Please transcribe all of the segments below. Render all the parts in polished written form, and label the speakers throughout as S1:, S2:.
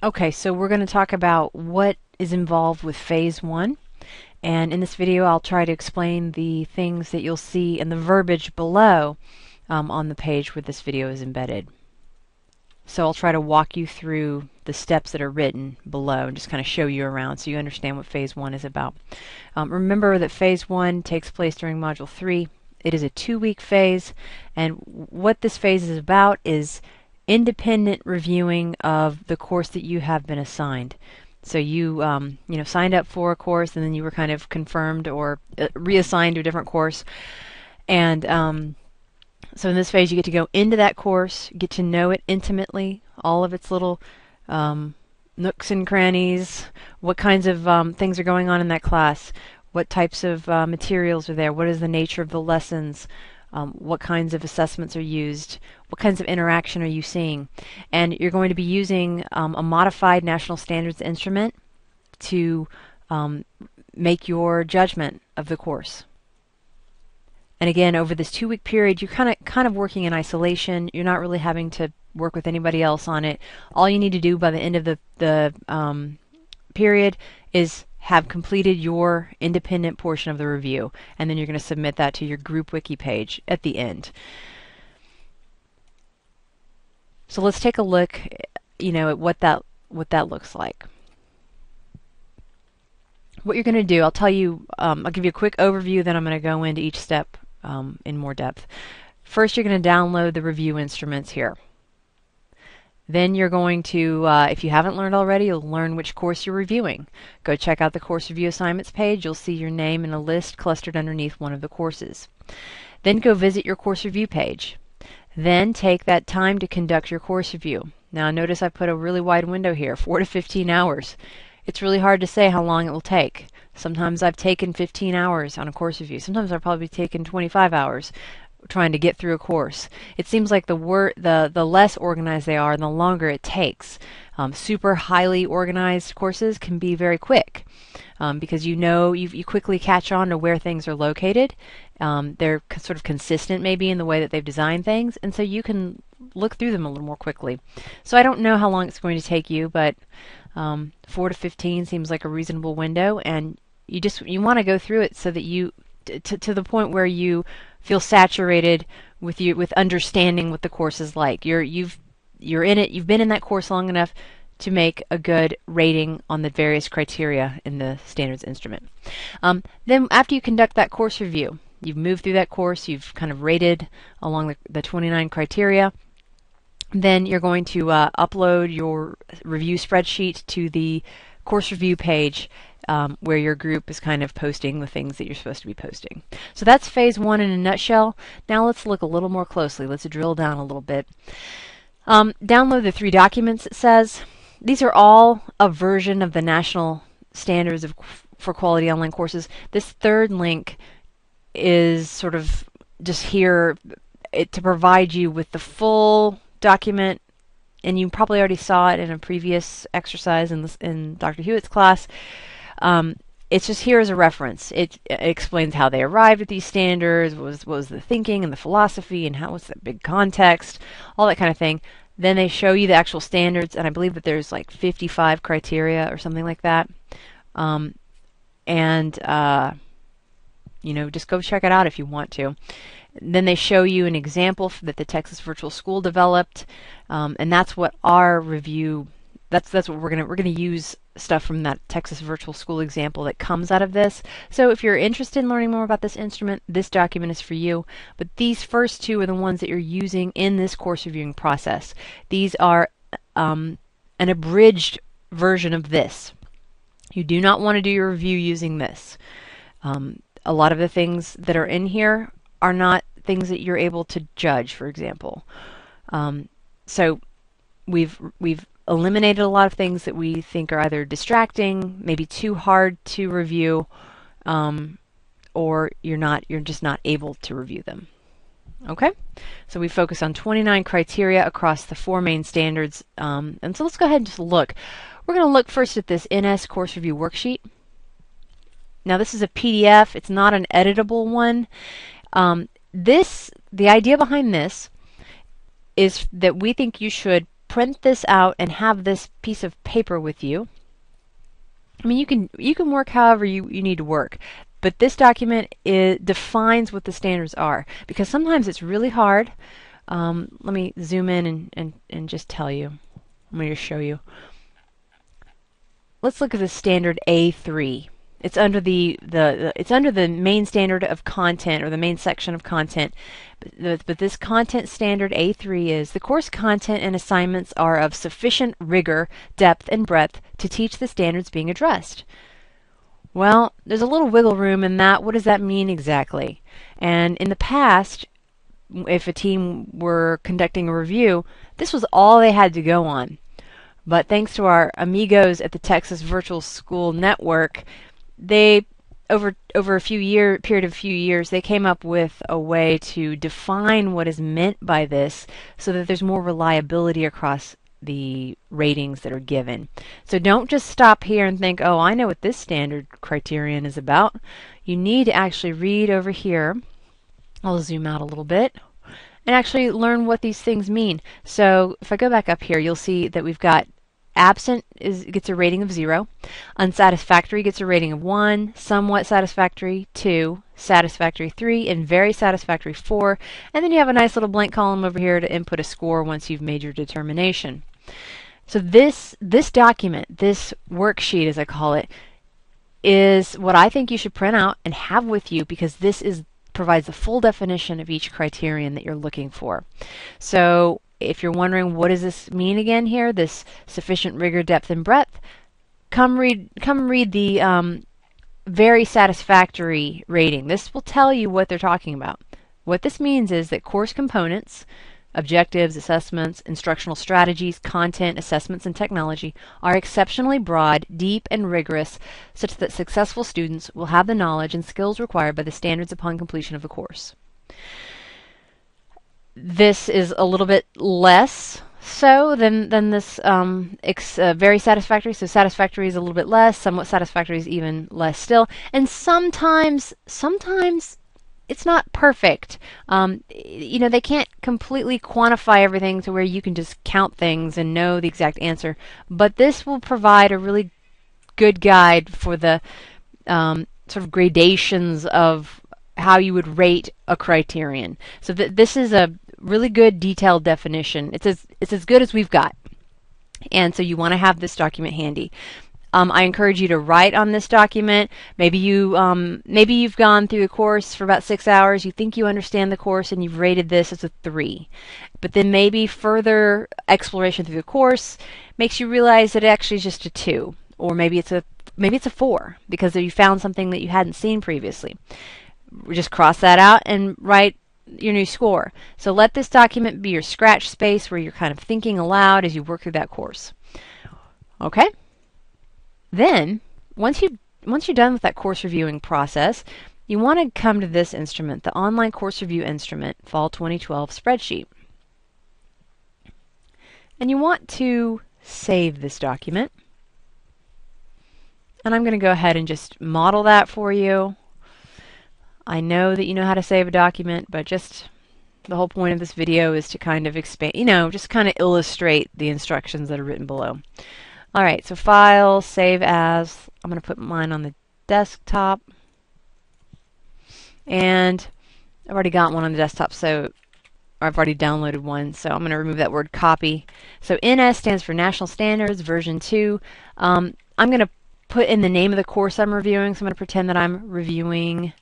S1: Okay, so we're going to talk about what is involved with phase one. And in this video, I'll try to explain the things that you'll see in the verbiage below on the page where this video is embedded. So I'll try to walk you through the steps that are written below and just kind of show you around so you understand what phase one is about. Remember that phase one takes place during module 3. It is a 2-week phase, and what this phase is about is independent reviewing of the course that you have been assigned. So you signed up for a course and then you were kind of confirmed or reassigned to a different course, and so in this phase you get to go into that course, get to know it intimately, all of its little nooks and crannies, what kinds of things are going on in that class, what types of materials are there, what is the nature of the lessons, what kinds of assessments are used, what kinds of interaction are you seeing. And you're going to be using a modified National Standards instrument to make your judgment of the course. And again, over this 2-week period, you're kind of working in isolation. You're not really having to work with anybody else on it. All you need to do by the end of the period is have completed your independent portion of the review, and then you're going to submit that to your group wiki page at the end. So let's take a look, at what that looks like. What you're going to do, I'll tell you, I'll give you a quick overview, then I'm going to go into each step in more depth. First, you're going to download the review instruments here. Then you're going to, if you haven't learned already, you'll learn which course you're reviewing. Go check out the course review assignments page. You'll see your name in a list clustered underneath one of the courses. Then go visit your course review page. Then take that time to conduct your course review. Now notice I put a really wide window here, 4 to 15 hours. It's really hard to say how long it will take. Sometimes I've taken 15 hours on a course review. Sometimes I've probably taken 25 hours trying to get through a course. It seems like the less organized they are, the longer it takes. Super highly organized courses can be very quick because you quickly catch on to where things are located. They're sort of consistent maybe in the way that they've designed things, and so you can look through them a little more quickly. So I don't know how long it's going to take you, but 4 to 15 seems like a reasonable window, and you want to go through it so that you to the point where you feel saturated with understanding what the course is like. You're in it. You've been in that course long enough to make a good rating on the various criteria in the standards instrument. Then after you conduct that course review, you've moved through that course, you've kind of rated along the 29 criteria, then you're going to upload your review spreadsheet to the course review page where your group is kind of posting the things that you're supposed to be posting. So that's phase one in a nutshell. Now let's look a little more closely. Let's drill down a little bit. Download the 3 documents, it says. These are all a version of the National Standards for Quality Online Courses. This third link is sort of just here to provide you with the full document, and you probably already saw it in a previous exercise in Dr. Hewitt's class. It's just here as a reference. It explains how they arrived at these standards, what was the thinking and the philosophy, and how was the big context, all that kind of thing. Then they show you the actual standards, and I believe that there's like 55 criteria or something like that. Just go check it out if you want to. Then they show you an example that the Texas Virtual School developed, and that's what our review. That's what we're gonna use stuff from that Texas Virtual School example that comes out of this. So if you're interested in learning more about this instrument, this document is for you. But these first 2 are the ones that you're using in this course reviewing process. These are an abridged version of this. You do not want to do your review using this. A lot of the things that are in here are not things that you're able to judge, for example. So we've eliminated a lot of things that we think are either distracting, maybe too hard to review, or you're just not able to review them. Okay, so we focus on 29 criteria across the 4 main standards, and so let's go ahead and just look. We're going to look first at this NS course review worksheet. Now this is a PDF. It's not an editable one. The idea behind this is that we think you should print this out and have this piece of paper with you. I mean, you can work however you need to work, but this document defines what the standards are, because sometimes it's really hard. Let me zoom in and just tell you. I'm going to show you. Let's look at the standard A3. It's under it's under the main standard of content, or the main section of content. But this content standard A3 is: the course content and assignments are of sufficient rigor, depth, and breadth to teach the standards being addressed. Well, there's a little wiggle room in that. What does that mean exactly? And in the past, if a team were conducting a review, this was all they had to go on. But thanks to our amigos at the Texas Virtual School Network, they, over a period of a few years, they came up with a way to define what is meant by this, so that there's more reliability across the ratings that are given. So don't just stop here and think, oh, I know what this standard criterion is about. You need to actually read over here. I'll zoom out a little bit and actually learn what these things mean. So if I go back up here, you'll see that we've got absent gets a rating of 0, unsatisfactory gets a rating of 1, somewhat satisfactory 2, satisfactory 3, and very satisfactory 4. And then you have a nice little blank column over here to input a score once you've made your determination. So this document, this worksheet as I call it, is what I think you should print out and have with you, because this provides the full definition of each criterion that you're looking for. So if you're wondering, what does this mean again here, this sufficient rigor, depth, and breadth, come read the very satisfactory rating. This will tell you what they're talking about. What this means is that course components, objectives, assessments, instructional strategies, content, assessments, and technology are exceptionally broad, deep, and rigorous, such that successful students will have the knowledge and skills required by the standards upon completion of the course. This is a little bit less so than this very satisfactory. So satisfactory is a little bit less, somewhat satisfactory is even less still, and sometimes it's not perfect. You know, they can't completely quantify everything to where you can just count things and know the exact answer, but this will provide a really good guide for the sort of gradations of how you would rate a criterion. So this is a really good detailed definition. It's as good as we've got, and so you want to have this document handy. I encourage you to write on this document. Maybe you've gone through the course for about 6 hours. You think you understand the course, and you've rated this as a 3. But then maybe further exploration through the course makes you realize that it actually is just a 2, or maybe it's a 4 because you found something that you hadn't seen previously. Just cross that out and write your new score. So let this document be your scratch space where you're kind of thinking aloud as you work through that course. Okay? Then, once you're done with that course reviewing process, you want to come to this instrument, the Online Course Review Instrument, Fall 2012 Spreadsheet. And you want to save this document. And I'm going to go ahead and just model that for you. I know that you know how to save a document, but just the whole point of this video is to kind of expand, just kind of illustrate the instructions that are written below. Alright, so File, Save As. I'm going to put mine on the desktop. And I've already got one on the desktop, so I've already downloaded one, so I'm going to remove that word copy. So NS stands for National Standards, version 2. I'm going to put in the name of the course I'm reviewing, so I'm going to pretend that I'm reviewing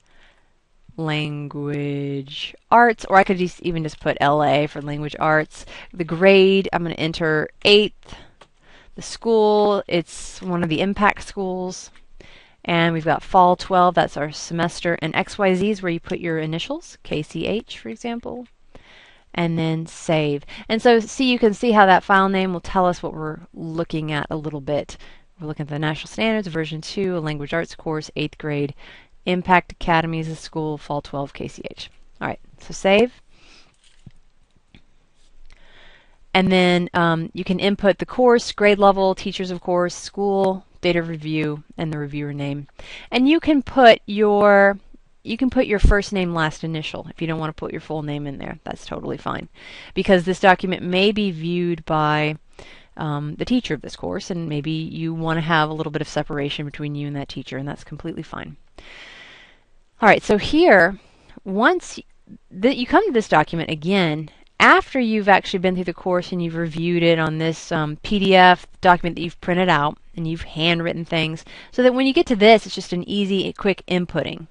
S1: Language Arts, or I could even just put LA for Language Arts. The grade, I'm going to enter 8th. The school, it's one of the impact schools. And we've got Fall 12, that's our semester. And XYZ is where you put your initials, KCH for example. And then save. And so you can see how that file name will tell us what we're looking at a little bit. We're looking at the National Standards, version 2, a Language Arts course, 8th grade. Impact Academy is a school, Fall 12, KCH. Alright, so save. And then you can input the course, grade level, teachers of course, school, date of review, and the reviewer name. And you can put your first name, last initial. If you don't want to put your full name in there, that's totally fine. Because this document may be viewed by the teacher of this course, and maybe you want to have a little bit of separation between you and that teacher, and that's completely fine. All right, so here, once you come to this document again, after you've actually been through the course and you've reviewed it on this PDF document that you've printed out, and you've handwritten things, so that when you get to this, it's just an easy, quick inputting.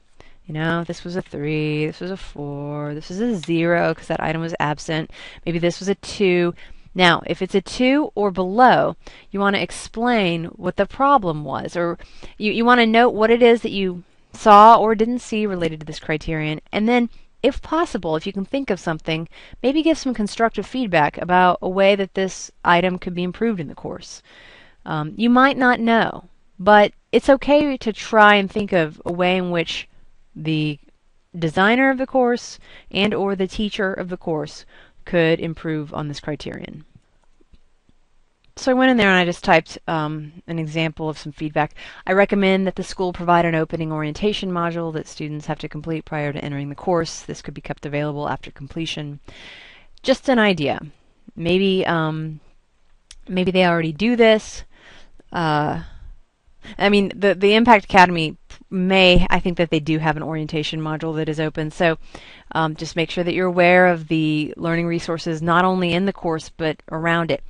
S1: You know, this was a 3, this was a 4, this was a 0 because that item was absent. Maybe this was a 2. Now, if it's a 2 or below, you want to explain what the problem was, or you want to note what it is that you saw or didn't see related to this criterion, and then, if possible, if you can think of something, maybe give some constructive feedback about a way that this item could be improved in the course. You might not know, but it's okay to try and think of a way in which the designer of the course and or the teacher of the course could improve on this criterion. So I went in there and I just typed an example of some feedback. I recommend that the school provide an opening orientation module that students have to complete prior to entering the course. This could be kept available after completion. Just an idea. Maybe maybe they already do this. I mean, the Impact Academy I think that they do have an orientation module that is open. So just make sure that you're aware of the learning resources not only in the course but around it.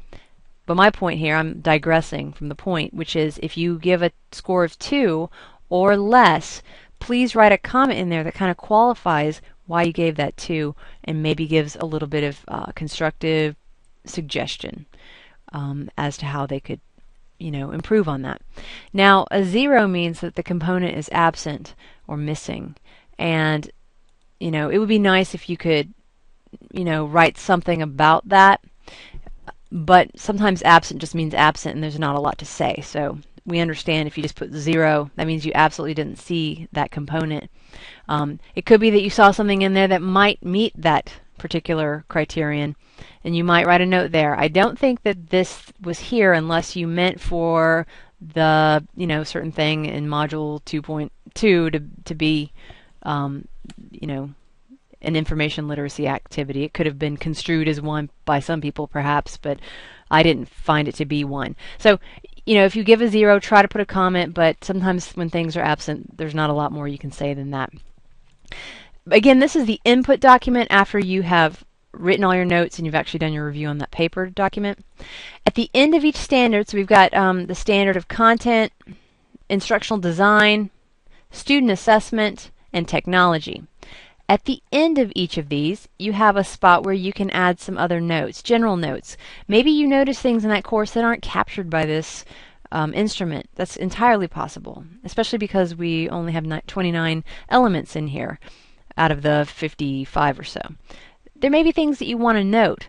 S1: But my point here, I'm digressing from the point, which is if you give a score of 2 or less, please write a comment in there that kind of qualifies why you gave that 2 and maybe gives a little bit of constructive suggestion as to how they could improve on that. Now, a 0 means that the component is absent or missing. And, it would be nice if you could, write something about that. But sometimes absent just means absent and there's not a lot to say. So we understand if you just put 0, that means you absolutely didn't see that component. It could be that you saw something in there that might meet that particular criterion, and you might write a note there. I don't think that this was here unless you meant for the certain thing in module 2.2 to be an information literacy activity. It could have been construed as 1 by some people perhaps, but I didn't find it to be 1. So if you give a 0, try to put a comment, but sometimes when things are absent, there's not a lot more you can say than that. Again, this is the input document after you have written all your notes and you've actually done your review on that paper document. At the end of each standard, so we've got the standard of content, instructional design, student assessment, and technology. At the end of each of these, you have a spot where you can add some other notes, general notes. Maybe you notice things in that course that aren't captured by this instrument. That's entirely possible, especially because we only have 29 elements in here out of the 55 or so. There may be things that you want to note.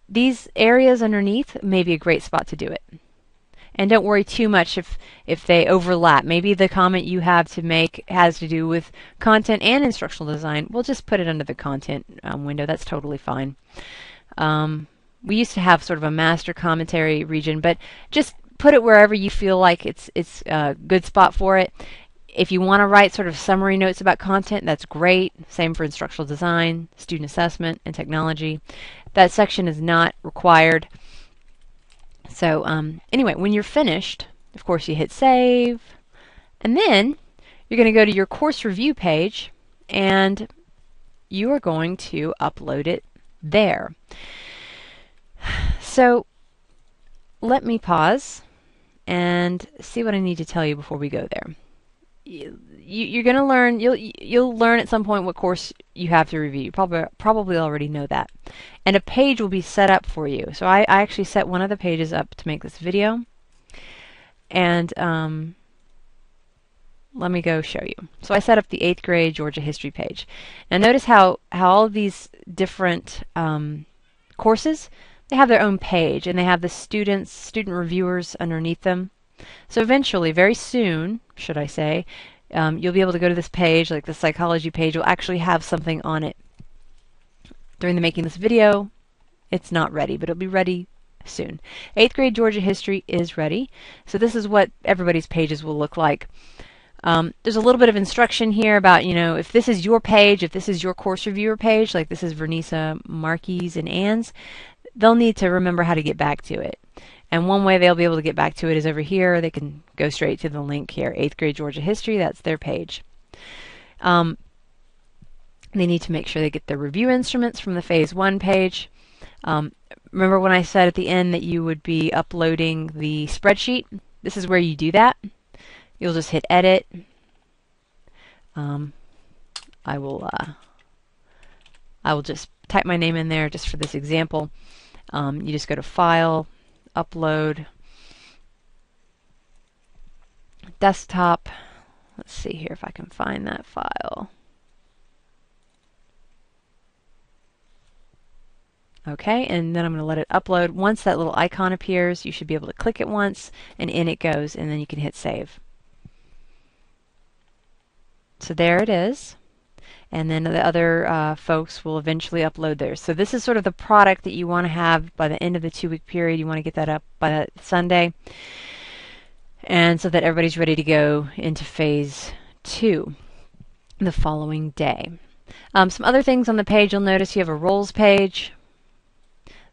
S1: These areas underneath may be a great spot to do it. And don't worry too much if they overlap. Maybe the comment you have to make has to do with content and instructional design. We'll just put it under the content window. That's totally fine. We used to have sort of a master commentary region, but just put it wherever you feel like it's a good spot for it. If you want to write sort of summary notes about content, that's great. Same for instructional design, student assessment, and technology. That section is not required. So anyway, when you're finished, of course, you hit save, and then you're going to go to your course review page, and you are going to upload it there. So let me and see what I need to tell you before we go there. You're going to learn. You'll learn at some point what course you have to review. You probably already know that. And a page will be set up for you. So I actually set one of the pages up to make this video. And let me go show you. So I set up the 8th grade Georgia history page. Now notice how all of these different courses, they have their own page, and they have the student reviewers underneath them. So eventually, very soon, should I say, you'll be able to go to this page, like the psychology page, will actually have something on it. During the making of this video, it's not ready, but it'll be ready soon. 8th grade Georgia history is ready. So this is what everybody's pages will look like. There's a little bit of instruction here about, if this is your page, if this is your course reviewer page, like this is Vernisa, Marquis, and Ann's, they'll need to remember how to get back to it. And one way they'll be able to get back to it is over here. They can go straight to the link here, 8th grade Georgia history. That's their page. They need to make sure they get the review instruments from the Phase 1 page. Remember when I said at the end that you would be uploading the spreadsheet? This is where you do that. You'll just hit edit. I will just type my name in there just for this example. You just go to File, Upload, Desktop. Let's see here if I can find that file. Okay, and then I'm going to let it upload. Once that little icon appears, you should be able to click it once, and in it goes, and then you can hit Save. So there it is. And then the other folks will eventually upload theirs. So this is sort of the product that you want to have by the end of the 2-week period. You want to get that up by that Sunday, and so that everybody's ready to go into Phase 2 the following day. Some other things on the page, you'll notice you have a roles page.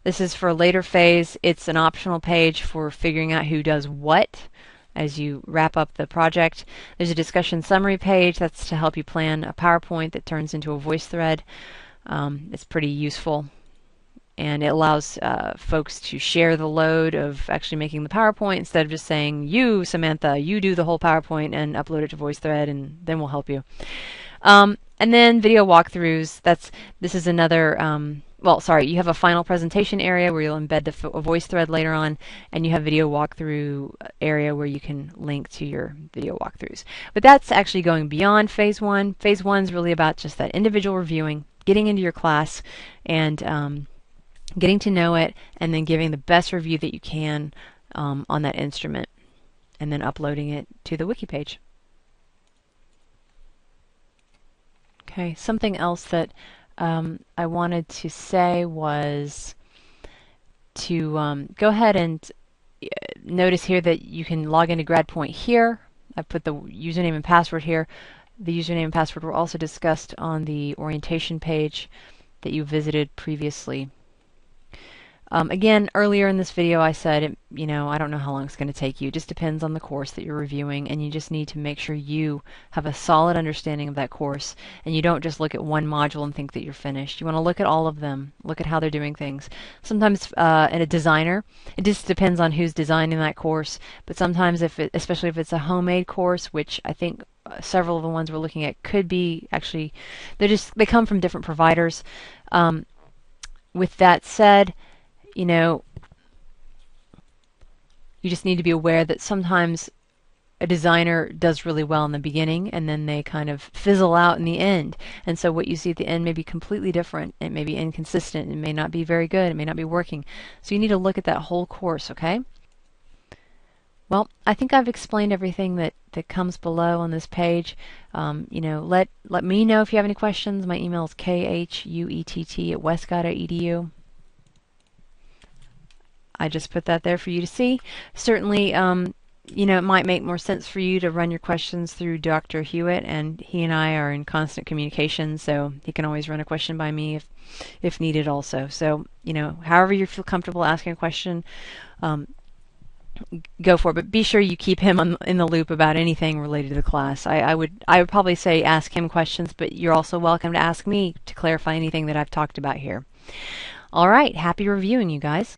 S1: This is for a later phase. It's an optional page for figuring out who does what as you wrap up the project. There's a discussion summary page. That's to help you plan a PowerPoint that turns into a VoiceThread. It's pretty useful, and it allows folks to share the load of actually making the PowerPoint instead of just saying, you, Samantha, you do the whole PowerPoint and upload it to VoiceThread, and then we'll help you. And then video walkthroughs. This is another well, sorry, you have a final presentation area where you'll embed a VoiceThread later on, and you have video walkthrough area where you can link to your video walkthroughs. But that's actually going beyond Phase 1. Phase 1 is really about just that individual reviewing, getting into your class, and getting to know it, and then giving the best review that you can on that instrument, and then uploading it to the wiki page. Okay, something else that I wanted to say was to go ahead and notice here that you can log into GradPoint here. I put the username and password here. The username and password were also discussed on the orientation page that you visited previously. Again, earlier in this video I said, I don't know how long it's going to take you. It just depends on the course that you're reviewing, and you just need to make sure you have a solid understanding of that course, and you don't just look at one module and think that you're finished. You want to look at all of them, look at how they're doing things. Sometimes in a designer, it just depends on who's designing that course, but sometimes, especially if it's a homemade course, which I think several of the ones we're looking at could be actually, they come from different providers. With that said, you just need to be aware that sometimes a designer does really well in the beginning, and then they kind of fizzle out in the end. And so what you see at the end may be completely different. It may be inconsistent. It may not be very good. It may not be working. So you need to look at that whole course, okay? Well, I think I've explained everything that comes below on this page. Let me know if you have any questions. My email is khuett@westcott.edu. I just put that there for you to see. Certainly, it might make more sense for you to run your questions through Dr. Hewitt, and he and I are in constant communication, so he can always run a question by me if needed also. So, however you feel comfortable asking a question, go for it. But be sure you keep him in the loop about anything related to the class. I would probably say ask him questions, but you're also welcome to ask me to clarify anything that I've talked about here. All right, happy reviewing, you guys.